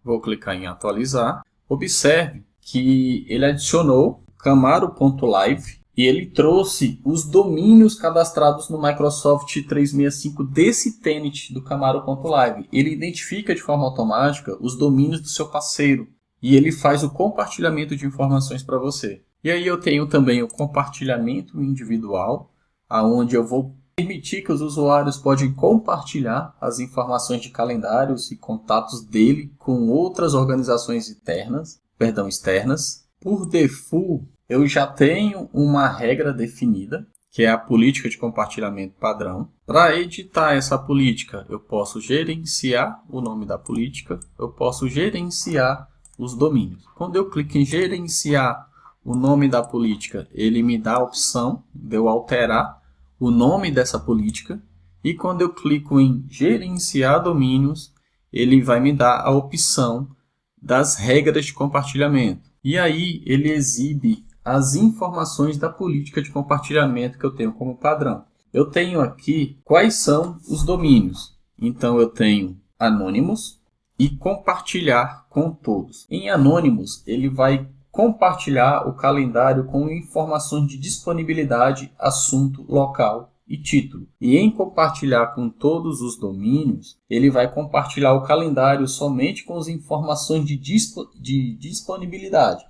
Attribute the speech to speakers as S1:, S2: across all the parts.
S1: Vou clicar em atualizar. Observe que ele adicionou camaro.live e ele trouxe os domínios cadastrados no Microsoft 365 desse tenant do camaro.live. Ele identifica de forma automática os domínios do seu parceiro e ele faz o compartilhamento de informações para você. E aí eu tenho também o compartilhamento individual, onde eu vou permitir que os usuários podem compartilhar as informações de calendários e contatos dele com outras organizações externas. Por default, eu já tenho uma regra definida, que é a política de compartilhamento padrão. Para editar essa política, eu posso gerenciar o nome da política, eu posso gerenciar os domínios. Quando eu clico em gerenciar o nome da política, ele me dá a opção de eu alterar o nome dessa política, e quando eu clico em gerenciar domínios, ele vai me dar a opção das regras de compartilhamento. E aí ele exibe as informações da política de compartilhamento que eu tenho como padrão. Eu tenho aqui quais são os domínios. Então eu tenho anônimos e compartilhar com todos. Em anônimos, ele vai compartilhar o calendário com informações de disponibilidade, assunto, local e título. E em compartilhar com todos os domínios, ele vai compartilhar o calendário somente com as informações de disponibilidade.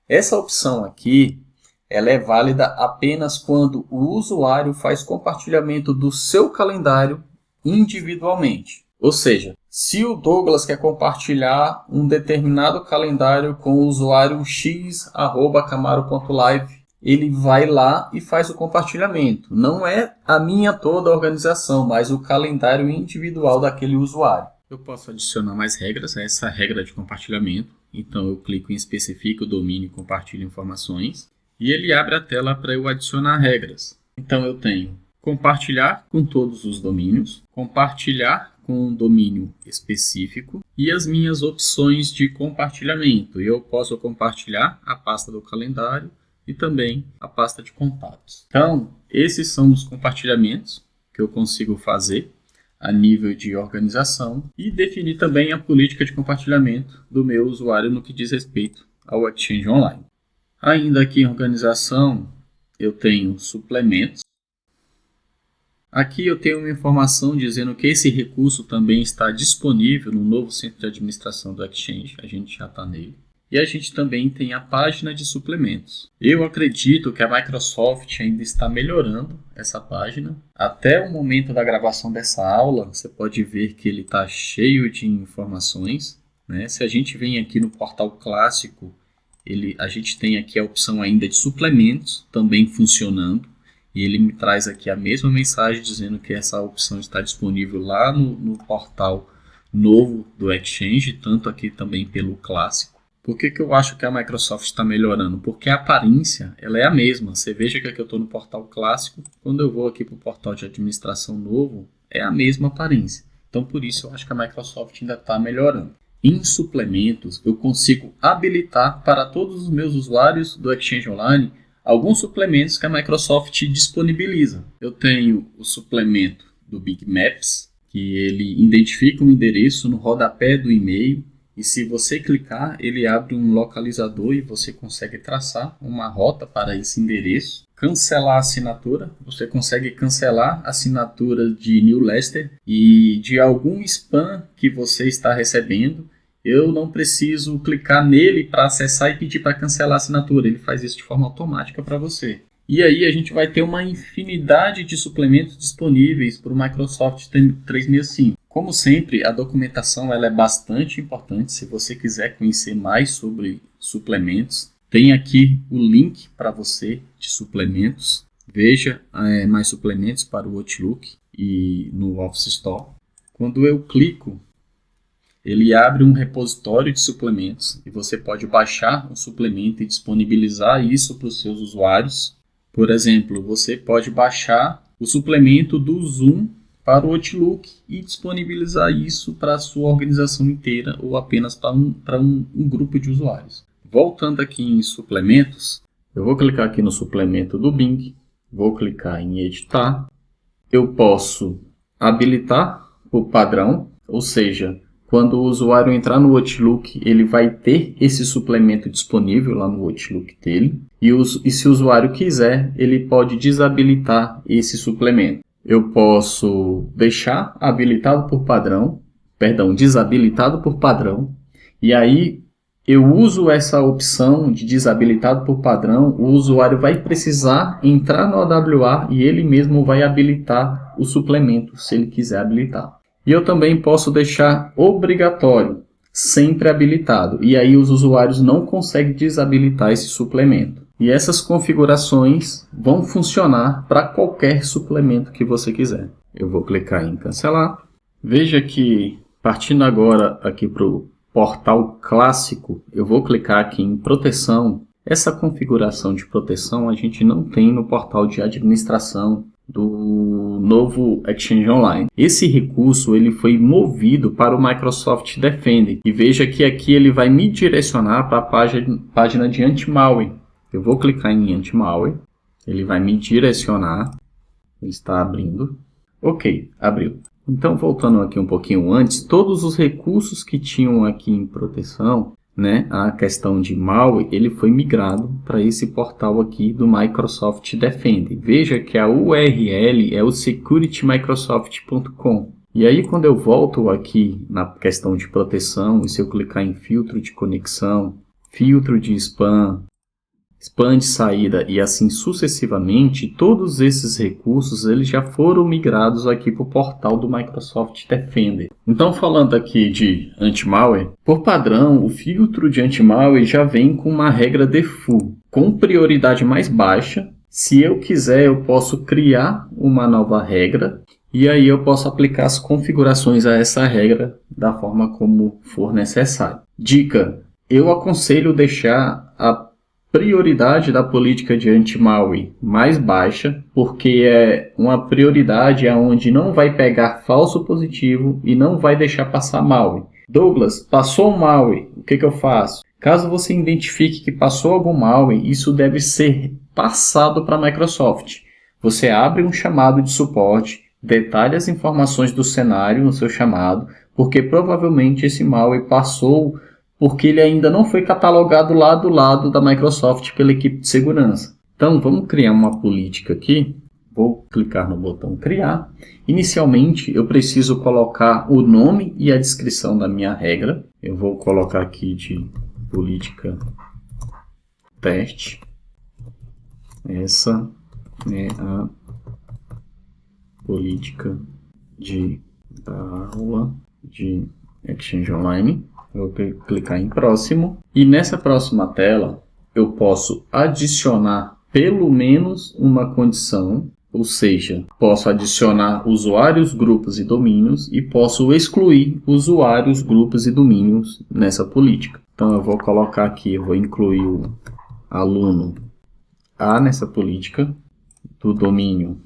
S1: Essa opção aqui, ela é válida apenas quando o usuário faz compartilhamento do seu calendário individualmente. Ou seja, se o Douglas quer compartilhar um determinado calendário com o usuário x@camaro.live, ele vai lá e faz o compartilhamento. Não é a minha toda a organização, mas o calendário individual daquele usuário. Eu posso adicionar mais regras a essa regra de compartilhamento. Então eu clico em especifica o domínio e compartilho informações. E ele abre a tela para eu adicionar regras. Então eu tenho compartilhar com todos os domínios, compartilhar com um domínio específico e as minhas opções de compartilhamento. Eu posso compartilhar a pasta do calendário e também a pasta de contatos. Então, esses são os compartilhamentos que eu consigo fazer a nível de organização e definir também a política de compartilhamento do meu usuário no que diz respeito ao Exchange Online. Ainda aqui em organização, eu tenho suplementos. Aqui eu tenho uma informação dizendo que esse recurso também está disponível no novo centro de administração do Exchange, a gente já está nele. E a gente também tem a página de suplementos. Eu acredito que a Microsoft ainda está melhorando essa página. Até o momento da gravação dessa aula, você pode ver que ele está cheio de informações, né? Se a gente vem aqui no portal clássico, a gente tem aqui a opção ainda de suplementos, também funcionando. E ele me traz aqui a mesma mensagem dizendo que essa opção está disponível lá no portal novo do Exchange, tanto aqui também pelo clássico. Por que eu acho que a Microsoft está melhorando? Porque a aparência ela é a mesma. Você veja que aqui eu estou no portal clássico, quando eu vou aqui para o portal de administração novo, é a mesma aparência. Então por isso eu acho que a Microsoft ainda está melhorando. Em suplementos, eu consigo habilitar para todos os meus usuários do Exchange Online alguns suplementos que a Microsoft disponibiliza. Eu tenho o suplemento do Big Maps, que ele identifica um endereço no rodapé do e-mail, e se você clicar, ele abre um localizador e você consegue traçar uma rota para esse endereço. Cancelar a assinatura, você consegue cancelar a assinatura de newsletter e de algum spam que você está recebendo. Eu não preciso clicar nele para acessar e pedir para cancelar a assinatura. Ele faz isso de forma automática para você. E aí a gente vai ter uma infinidade de suplementos disponíveis para o Microsoft 365. Como sempre, a documentação ela é bastante importante. Se você quiser conhecer mais sobre suplementos, tem aqui o link para você de suplementos. Veja mais suplementos para o Outlook e no Office Store. Quando eu clico, ele abre um repositório de suplementos e você pode baixar um suplemento e disponibilizar isso para os seus usuários. Por exemplo, você pode baixar o suplemento do Zoom para o Outlook e disponibilizar isso para a sua organização inteira ou apenas para um grupo de usuários. Voltando aqui em suplementos, eu vou clicar aqui no suplemento do Bing, vou clicar em editar. Eu posso habilitar o padrão, ou seja, quando o usuário entrar no Outlook, ele vai ter esse suplemento disponível lá no Outlook dele. E se o usuário quiser, ele pode desabilitar esse suplemento. Eu posso deixar habilitado por padrão, desabilitado por padrão, e aí eu uso essa opção de desabilitado por padrão, o usuário vai precisar entrar no AWA e ele mesmo vai habilitar o suplemento, se ele quiser habilitar. E eu também posso deixar obrigatório, sempre habilitado, e aí os usuários não conseguem desabilitar esse suplemento. E essas configurações vão funcionar para qualquer suplemento que você quiser. Eu vou clicar em cancelar. Veja que, partindo agora aqui para o portal clássico, eu vou clicar aqui em proteção. Essa configuração de proteção a gente não tem no portal de administração do novo Exchange Online. Esse recurso ele foi movido para o Microsoft Defender. E veja que aqui ele vai me direcionar para a página de anti-malware. Eu vou clicar em anti-malware. Ele vai me direcionar. Ele está abrindo. Ok, abriu. Então, voltando aqui um pouquinho antes, todos os recursos que tinham aqui em proteção, né, a questão de malware, ele foi migrado para esse portal aqui do Microsoft Defender. Veja que a URL é o securitymicrosoft.com. E aí, quando eu volto aqui na questão de proteção, e se eu clicar em filtro de conexão, filtro de spam de saída e assim sucessivamente, todos esses recursos eles já foram migrados aqui para o portal do Microsoft Defender. Então, falando aqui de anti-malware, por padrão, o filtro de anti-malware já vem com uma regra default, com prioridade mais baixa. Se eu quiser, eu posso criar uma nova regra e aí eu posso aplicar as configurações a essa regra da forma como for necessário. Dica: eu aconselho deixar a prioridade da política de anti-malware mais baixa, porque é uma prioridade onde não vai pegar falso positivo e não vai deixar passar malware. Douglas, passou um malware, o que eu faço? Caso você identifique que passou algum malware, isso deve ser passado para a Microsoft. Você abre um chamado de suporte, detalha as informações do cenário no seu chamado, porque provavelmente esse malware passou porque ele ainda não foi catalogado lá do lado da Microsoft pela equipe de segurança. Então, vamos criar uma política aqui. Vou clicar no botão criar. Inicialmente, eu preciso colocar o nome e a descrição da minha regra. Eu vou colocar aqui de política teste. Essa é a política da aula de Exchange Online. Eu vou clicar em próximo e nessa próxima tela eu posso adicionar pelo menos uma condição, ou seja, posso adicionar usuários, grupos e domínios e posso excluir usuários, grupos e domínios nessa política. Então eu vou colocar aqui, eu vou incluir o aluno A nessa política, do domínio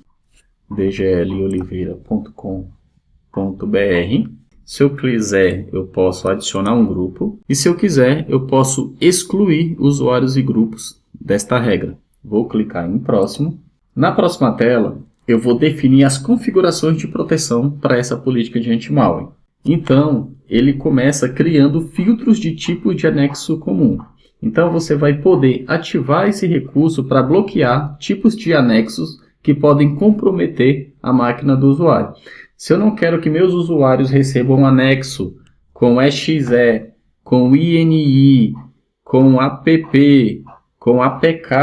S1: dgloliveira.com.br. Se eu quiser, eu posso adicionar um grupo. E se eu quiser, eu posso excluir usuários e grupos desta regra. Vou clicar em próximo. Na próxima tela, eu vou definir as configurações de proteção para essa política de anti-malware. Então, ele começa criando filtros de tipo de anexo comum. Então, você vai poder ativar esse recurso para bloquear tipos de anexos que podem comprometer a máquina do usuário. Se eu não quero que meus usuários recebam um anexo com exe, com ini, com app, com apk,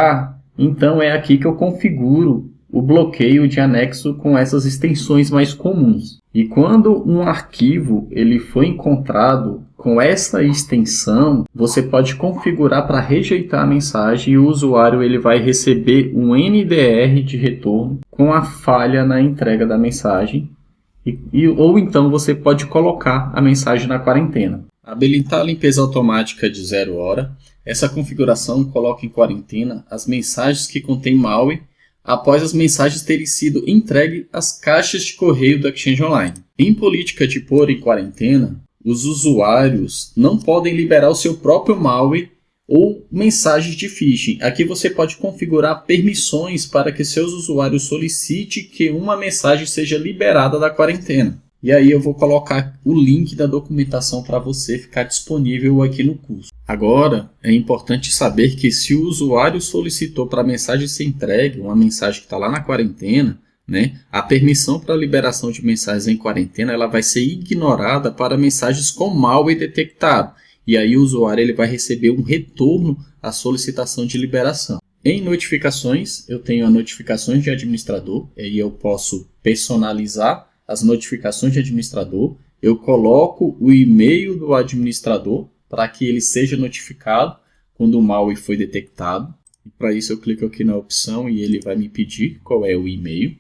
S1: então é aqui que eu configuro o bloqueio de anexo com essas extensões mais comuns. E quando um arquivo ele foi encontrado com essa extensão, você pode configurar para rejeitar a mensagem e o usuário ele vai receber um NDR de retorno com a falha na entrega da mensagem. Ou então você pode colocar a mensagem na quarentena. Habilitar a limpeza automática de 0 hora. Essa configuração coloca em quarentena as mensagens que contêm malware após as mensagens terem sido entregues às caixas de correio do Exchange Online. Em política de pôr em quarentena, os usuários não podem liberar o seu próprio malware ou mensagens de phishing. Aqui você pode configurar permissões para que seus usuários solicitem que uma mensagem seja liberada da quarentena. E aí eu vou colocar o link da documentação para você ficar disponível aqui no curso. Agora, é importante saber que se o usuário solicitou para a mensagem ser entregue, uma mensagem que está lá na quarentena, né, a permissão para liberação de mensagens em quarentena ela vai ser ignorada para mensagens com malware detectado. E aí o usuário ele vai receber um retorno à solicitação de liberação. Em notificações, eu tenho as notificações de administrador, e eu posso personalizar as notificações de administrador. Eu coloco o e-mail do administrador para que ele seja notificado quando o malware foi detectado. Para isso eu clico aqui na opção e ele vai me pedir qual é o e-mail.